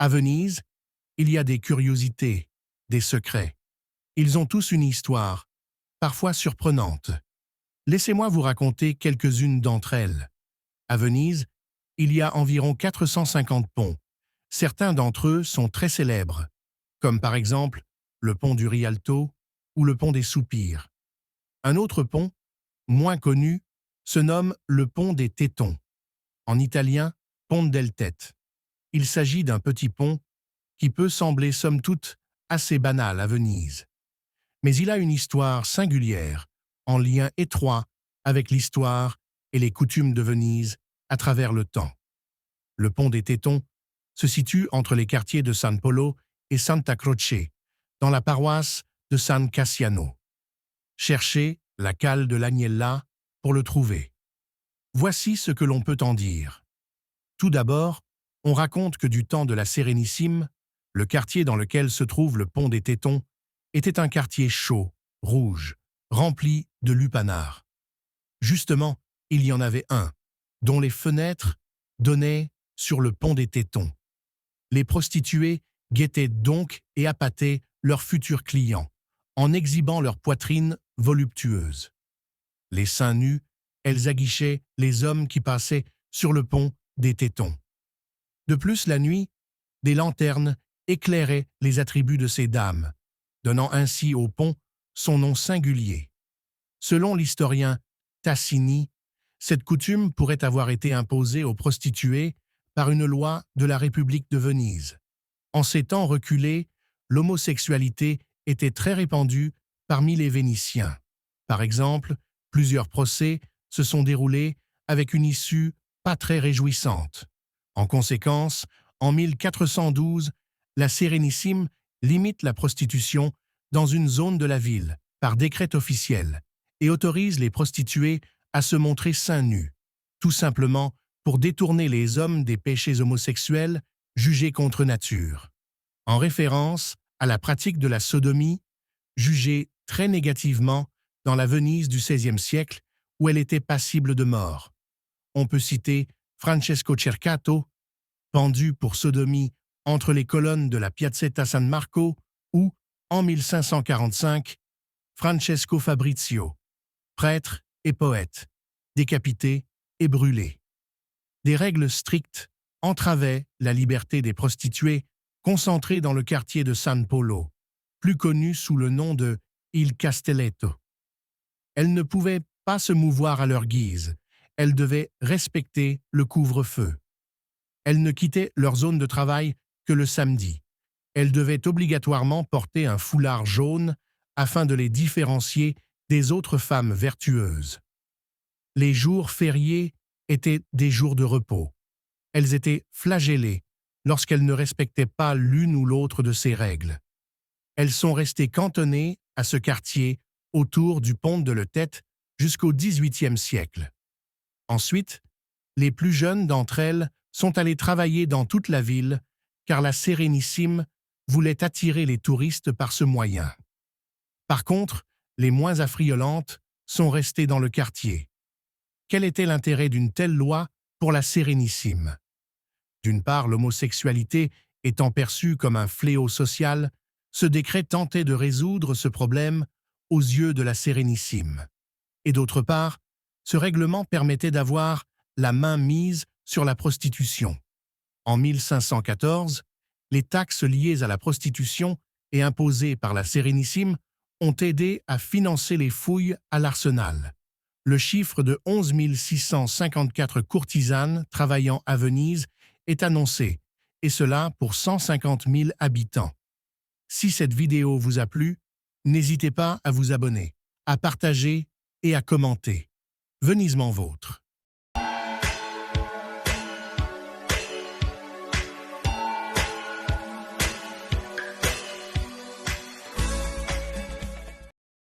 À Venise, il y a des curiosités, des secrets. Ils ont tous une histoire, parfois surprenante. Laissez-moi vous raconter quelques-unes d'entre elles. À Venise, il y a environ 450 ponts. Certains d'entre eux sont très célèbres, comme par exemple le pont du Rialto ou le pont des Soupirs. Un autre pont, moins connu, se nomme le pont des Tétons. En italien, Ponte del Tette. Il s'agit d'un petit pont qui peut sembler somme toute assez banal à Venise. Mais il a une histoire singulière, en lien étroit avec l'histoire et les coutumes de Venise à travers le temps. Le pont des Tétons se situe entre les quartiers de San Polo et Santa Croce, dans la paroisse de San Cassiano. Cherchez la cale de l'Agnella pour le trouver. Voici ce que l'on peut en dire. Tout d'abord, on raconte que du temps de la Sérénissime, le quartier dans lequel se trouve le pont des Tétons était un quartier chaud, rouge, rempli de lupanars. Justement, il y en avait un, dont les fenêtres donnaient sur le pont des Tétons. Les prostituées guettaient donc et appâtaient leurs futurs clients, en exhibant leurs poitrines voluptueuses. Les seins nus, elles aguichaient les hommes qui passaient sur le pont des Tétons. De plus, la nuit, des lanternes éclairaient les attributs de ces dames, donnant ainsi au pont son nom singulier. Selon l'historien Tassini, cette coutume pourrait avoir été imposée aux prostituées par une loi de la République de Venise. En ces temps reculés, l'homosexualité était très répandue parmi les Vénitiens. Par exemple, plusieurs procès se sont déroulés avec une issue pas très réjouissante. En conséquence, en 1412, la Sérénissime limite la prostitution dans une zone de la ville, par décret officiel, et autorise les prostituées à se montrer seins nus, tout simplement pour détourner les hommes des péchés homosexuels jugés contre nature. En référence à la pratique de la sodomie, jugée très négativement dans la Venise du XVIe siècle, où elle était passible de mort. On peut citer Francesco Cercato, pendu pour sodomie entre les colonnes de la Piazzetta San Marco, ou, en 1545, Francesco Fabrizio, prêtre et poète, décapité et brûlé. Des règles strictes entravaient la liberté des prostituées concentrées dans le quartier de San Polo, plus connu sous le nom de Il Castelletto. Elles ne pouvaient pas se mouvoir à leur guise, elles devaient respecter le couvre-feu. Elles ne quittaient leur zone de travail que le samedi. Elles devaient obligatoirement porter un foulard jaune afin de les différencier des autres femmes vertueuses. Les jours fériés étaient des jours de repos. Elles étaient flagellées lorsqu'elles ne respectaient pas l'une ou l'autre de ces règles. Elles sont restées cantonnées à ce quartier autour du pont de Le Tette jusqu'au XVIIIe siècle. Ensuite, les plus jeunes d'entre elles sont allées travailler dans toute la ville car la Sérénissime voulait attirer les touristes par ce moyen. Par contre, les moins affriolantes sont restées dans le quartier. Quel était l'intérêt d'une telle loi pour la Sérénissime? D'une part, l'homosexualité étant perçue comme un fléau social, ce décret tentait de résoudre ce problème aux yeux de la Sérénissime. Et d'autre part, ce règlement permettait d'avoir la main mise sur la prostitution. En 1514, les taxes liées à la prostitution et imposées par la Sérénissime ont aidé à financer les fouilles à l'Arsenal. Le chiffre de 11 654 courtisanes travaillant à Venise est annoncé, et cela pour 150 000 habitants. Si cette vidéo vous a plu, n'hésitez pas à vous abonner, à partager et à commenter. Venise m'en vôtre.